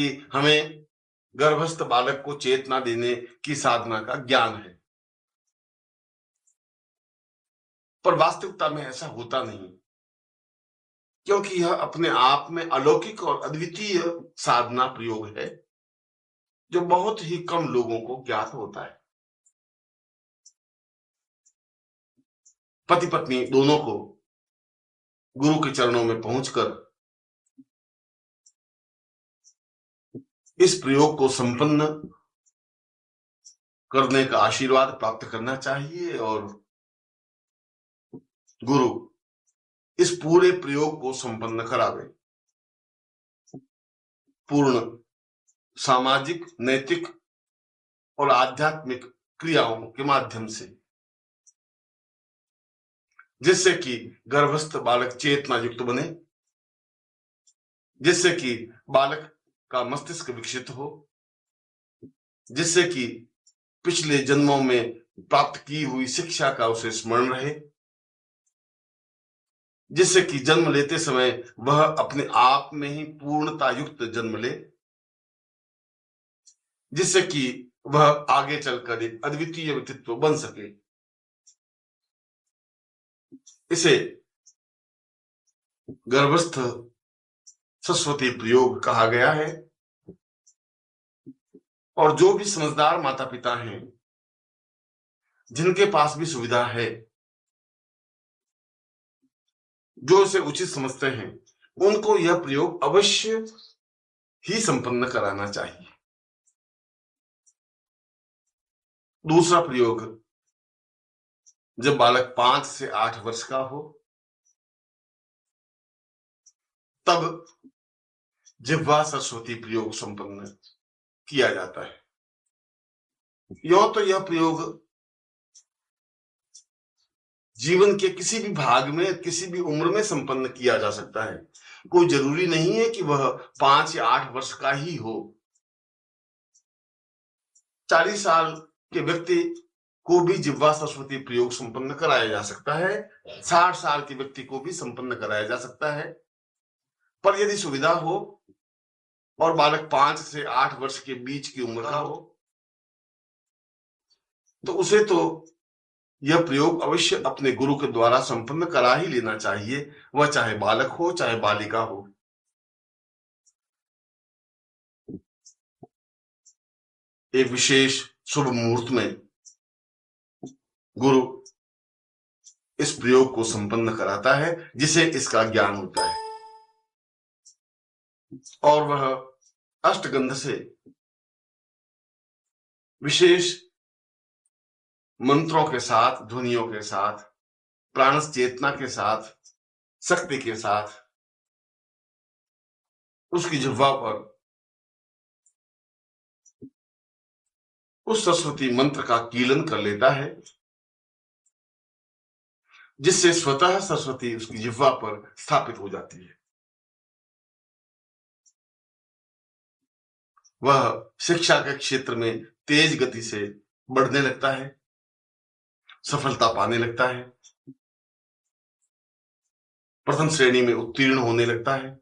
कि हमें गर्भस्थ बालक को चेतना देने की साधना का ज्ञान है, पर वास्तविकता में ऐसा होता नहीं, क्योंकि यह अपने आप में अलौकिक और अद्वितीय साधना प्रयोग है जो बहुत ही कम लोगों को ज्ञात होता है। पति पत्नी दोनों को गुरु के चरणों में पहुंचकर इस प्रयोग को संपन्न करने का आशीर्वाद प्राप्त करना चाहिए और गुरु इस पूरे प्रयोग को संपन्न करावे। पूर्ण सामाजिक, नैतिक और आध्यात्मिक क्रियाओं के माध्यम से, जिससे कि गर्भस्थ बालक चेतना युक्त बने, जिससे कि बालक का मस्तिष्क विकसित हो, जिससे कि पिछले जन्मों में प्राप्त की हुई शिक्षा का उसे स्मरण रहे, जिससे कि जन्म लेते समय वह अपने आप में ही पूर्णता युक्त जन्म ले, जिससे कि वह आगे चलकर एक अद्वितीय व्यक्तित्व बन सके। इसे गर्भस्थ सरस्वती प्रयोग कहा गया है। और जो भी समझदार माता पिता हैं, जिनके पास भी सुविधा है, जो इसे उचित समझते हैं, उनको यह प्रयोग अवश्य ही संपन्न कराना चाहिए। दूसरा प्रयोग, जब बालक 5 से 8 वर्ष का हो, तब जिह्वा सरस्वती प्रयोग संपन्न किया जाता है। यो तो यह प्रयोग जीवन के किसी भी भाग में, किसी भी उम्र में संपन्न किया जा सकता है। कोई जरूरी नहीं है कि वह 5 या 8 वर्ष का ही हो। 40 साल के व्यक्ति को भी जिह्वा सरस्वती प्रयोग संपन्न कराया जा सकता है, 60 साल के व्यक्ति को भी संपन्न कराया जा सकता है। पर यदि सुविधा हो और बालक 5 से 8 वर्ष के बीच की उम्र का हो, तो उसे तो यह प्रयोग अवश्य अपने गुरु के द्वारा संपन्न करा ही लेना चाहिए, वह चाहे बालक हो चाहे बालिका हो। एक विशेष शुभ मुहूर्त में गुरु इस प्रयोग को संपन्न कराता है, जिसे इसका ज्ञान होता है, और वह अष्टगंध से विशेष मंत्रों के साथ, ध्वनियों के साथ, प्राण चेतना के साथ, शक्ति के साथ उसकी जिह्वा पर उस सरस्वती मंत्र का कीलन कर लेता है, जिससे स्वतः सरस्वती उसकी जिह्वा पर स्थापित हो जाती है। वह शिक्षा के क्षेत्र में तेज गति से बढ़ने लगता है, सफलता पाने लगता है, प्रथम श्रेणी में उत्तीर्ण होने लगता है,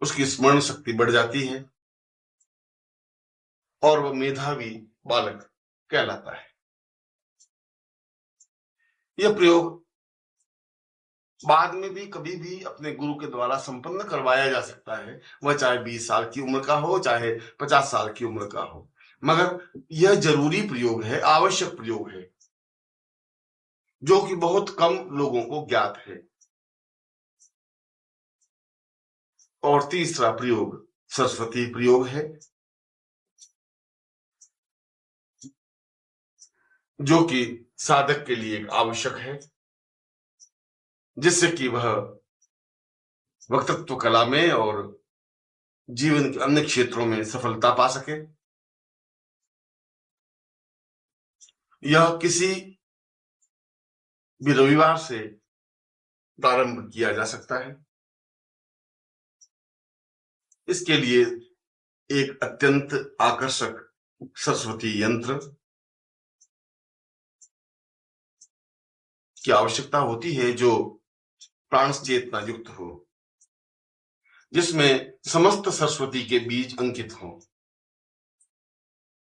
उसकी स्मरण शक्ति बढ़ जाती है और वह मेधावी बालक कहलाता है। यह प्रयोग बाद में भी कभी भी अपने गुरु के द्वारा संपन्न करवाया जा सकता है, वह चाहे 20 साल की उम्र का हो, चाहे 50 साल की उम्र का हो, मगर यह जरूरी प्रयोग है, आवश्यक प्रयोग है, जो कि बहुत कम लोगों को ज्ञात है। और तीसरा प्रयोग सरस्वती प्रयोग है, जो कि साधक के लिए आवश्यक है, जिससे कि वह वक्तृत्व कला में और जीवन के अन्य क्षेत्रों में सफलता पा सके। यह किसी भी रविवार से प्रारंभ किया जा सकता है। इसके लिए एक अत्यंत आकर्षक सरस्वती यंत्र की आवश्यकता होती है, जो प्राण चेतना युक्त हो, जिसमें समस्त सरस्वती के बीज अंकित हों।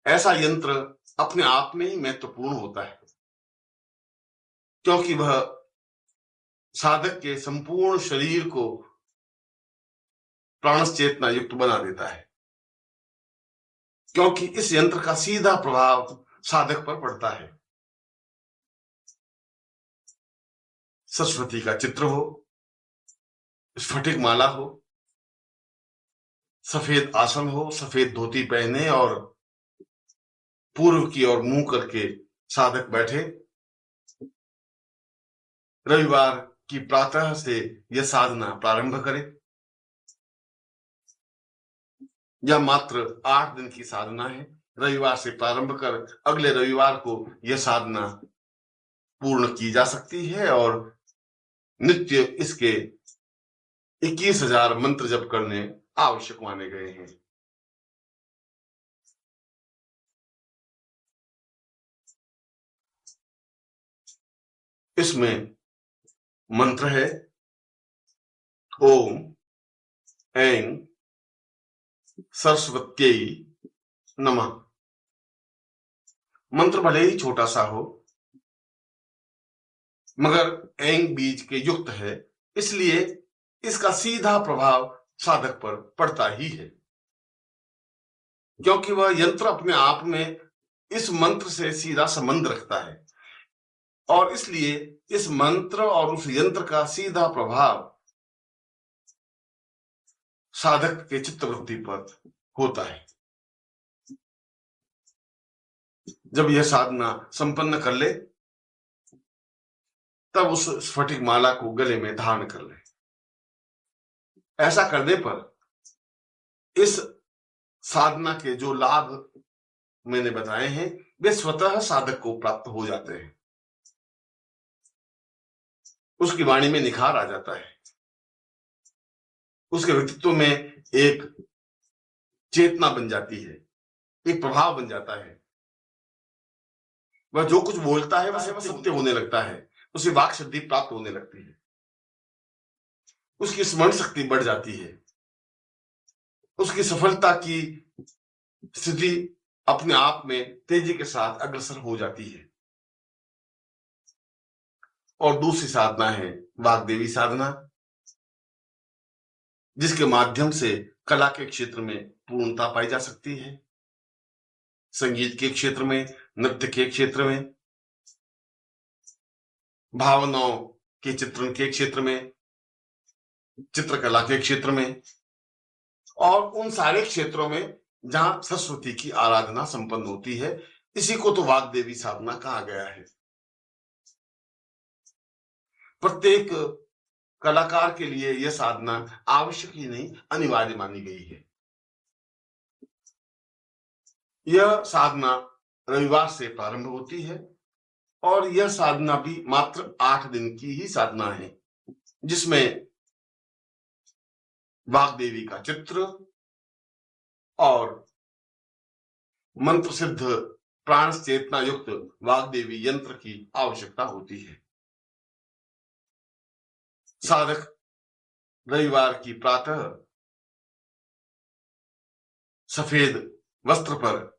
ऐसा यंत्र अपने आप में ही महत्वपूर्ण होता है, क्योंकि वह साधक के संपूर्ण शरीर को प्राणस चेतना युक्त बना देता है, क्योंकि इस यंत्र का सीधा प्रभाव साधक पर पड़ता है। सरस्वती का चित्र हो, स्फटिक माला हो, सफेद आसन हो, सफेद धोती पहने और पूर्व की ओर मुंह करके साधक बैठे, रविवार की प्रातः से यह साधना प्रारंभ करें। यह मात्र 8 दिन की साधना है। रविवार से प्रारंभ कर अगले रविवार को यह साधना पूर्ण की जा सकती है और नित्य इसके 21,000 मंत्र जप करने आवश्यक माने गए हैं। इसमें मंत्र है ओम ऐं सरस्वत्यै नमः। मंत्र भले ही छोटा सा हो, मगर ऐं बीज के युक्त है, इसलिए इसका सीधा प्रभाव साधक पर पड़ता ही है, क्योंकि वह यंत्र अपने आप में इस मंत्र से सीधा संबंध रखता है और इसलिए इस मंत्र और उस यंत्र का सीधा प्रभाव साधक के चित्तवृत्ति पर होता है। जब यह साधना संपन्न कर ले, तब उस स्फटिक माला को गले में धारण कर ले। ऐसा करने पर इस साधना के जो लाभ मैंने बताए हैं, वे स्वतः साधक को प्राप्त हो जाते हैं। उसकी वाणी में निखार आ जाता है, उसके व्यक्तित्व में एक चेतना बन जाती है, एक प्रभाव बन जाता है। वह जो कुछ बोलता है वह सत्य होने लगता है, उसे वाक सिद्धि प्राप्त होने लगती है, उसकी स्मरण शक्ति बढ़ जाती है, उसकी सफलता की स्थिति अपने आप में तेजी के साथ अग्रसर हो जाती है। और दूसरी साधना है वाग्देवी साधना, जिसके माध्यम से कला के क्षेत्र में पूर्णता पाई जा सकती है, संगीत के क्षेत्र में, नृत्य के क्षेत्र में, भावनाओं के चित्रण के क्षेत्र में, चित्रकला के क्षेत्र में और उन सारे क्षेत्रों में जहां सरस्वती की आराधना संपन्न होती है। इसी को तो वाग्देवी साधना कहा गया है। प्रत्येक कलाकार के लिए यह साधना आवश्यक ही नहीं, अनिवार्य मानी गई है। यह साधना रविवार से प्रारंभ होती है और यह साधना भी मात्र 8 दिन की ही साधना है, जिसमें वाग्देवी का चित्र और मंत्र सिद्ध प्राण चेतना युक्त वाग्देवी यंत्र की आवश्यकता होती है। साधक रविवार की प्रातः सफेद वस्त्र पर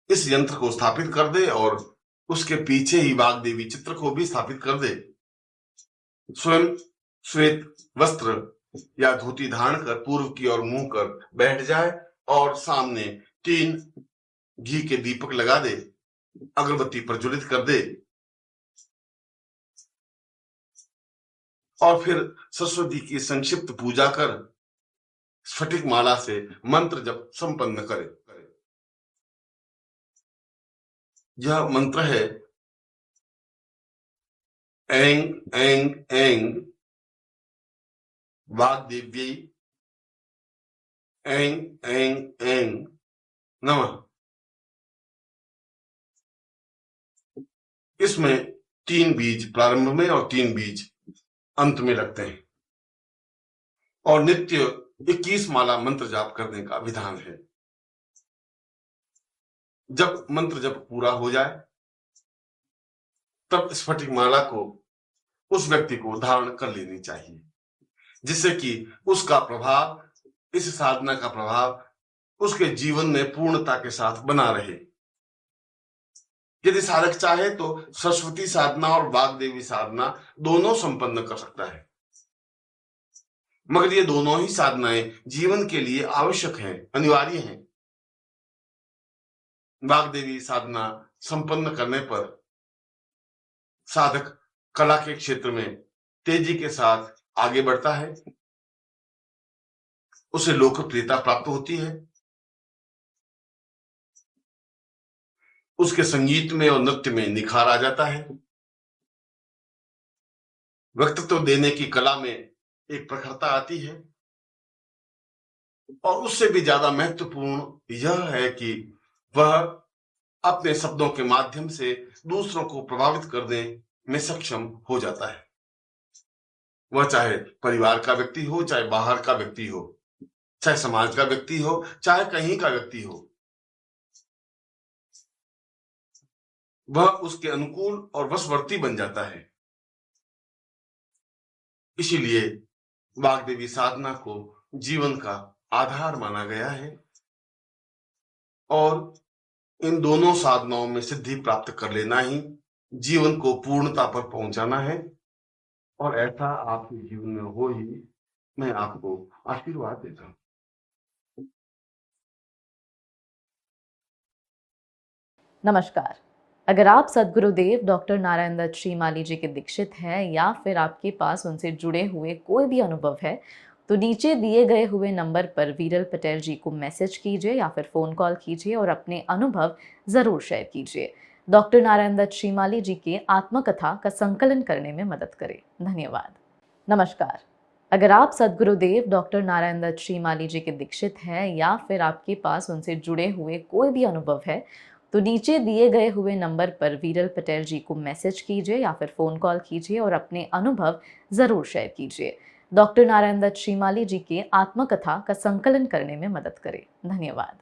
इस यंत्र को स्थापित कर दे और उसके पीछे ही वाग्देवी चित्र को भी स्थापित कर दे। स्वयं श्वेत वस्त्र या धोती धारण कर पूर्व की ओर मुंह कर बैठ जाए और सामने 3 घी के दीपक लगा दे, अगरबत्ती प्रज्वलित कर दे और फिर सरस्वती की संक्षिप्त पूजा कर स्फटिक माला से मंत्र जप संपन्न करे। यह मंत्र है ऐं ऐं ऐं वाग्देव्यै ऐं ऐं ऐं नमः। इसमें 3 बीज प्रारंभ में और 3 बीज अंत में लगते हैं और नित्य 21 माला मंत्र जाप करने का विधान है। जब मंत्र जप पूरा हो जाए, तब स्फटिक माला को उस व्यक्ति को धारण कर लेनी चाहिए। जिससे कि उसका प्रभाव, इस साधना का प्रभाव उसके जीवन में पूर्णता के साथ बना रहे। यदि साधक चाहे तो सरस्वती साधना और वाग्देवी साधना दोनों संपन्न कर सकता है, मगर ये दोनों ही साधनाएं जीवन के लिए आवश्यक हैं, अनिवार्य हैं। वाग्देवी साधना संपन्न करने पर साधक कला के क्षेत्र में तेजी के साथ आगे बढ़ता है, उसे लोकप्रियता प्राप्त होती है, उसके संगीत में और नृत्य में निखार आ जाता है, व्यक्तित्व देने की कला में एक प्रखरता आती है, और उससे भी ज्यादा महत्वपूर्ण यह है कि वह अपने शब्दों के माध्यम से दूसरों को प्रभावित करने में सक्षम हो जाता है। वह चाहे परिवार का व्यक्ति हो, चाहे बाहर का व्यक्ति हो, चाहे समाज का व्यक्ति हो, चाहे कहीं का व्यक्ति हो, वह उसके अनुकूल और वशवर्ती बन जाता है। इसीलिए वाग्देवी साधना को जीवन का आधार माना गया है और इन दोनों साधनाओं में सिद्धि प्राप्त कर लेना ही जीवन को पूर्णता पर पहुंचाना है, और ऐसा आपके जीवन में हो ही मैं आपको आशीर्वाद देता हूं। नमस्कार। अगर आप सद्गुरुदेव डॉक्टर नारायण दत्त श्रीमाली जी के दीक्षित हैं या फिर आपके पास उनसे जुड़े हुए कोई भी अनुभव है, तो नीचे दिए गए हुए नंबर पर वीरल पटेल जी को मैसेज कीजिए या फिर फ़ोन कॉल कीजिए और अपने अनुभव ज़रूर शेयर कीजिए। डॉक्टर नारायण दत्त श्रीमाली जी की आत्मकथा का संकलन करने में मदद करें। धन्यवाद। नमस्कार। अगर आप सद्गुरुदेव डॉक्टर नारायण दत्त श्रीमाली जी के दीक्षित हैं या फिर आपके पास उनसे जुड़े हुए कोई भी अनुभव है, तो नीचे दिए गए हुए नंबर पर वीरल पटेल जी को मैसेज कीजिए या फिर फ़ोन कॉल कीजिए और अपने अनुभव ज़रूर शेयर कीजिए। डॉक्टर नारायण दत्त श्रीमाली जी की आत्मकथा का संकलन करने में मदद करें। धन्यवाद।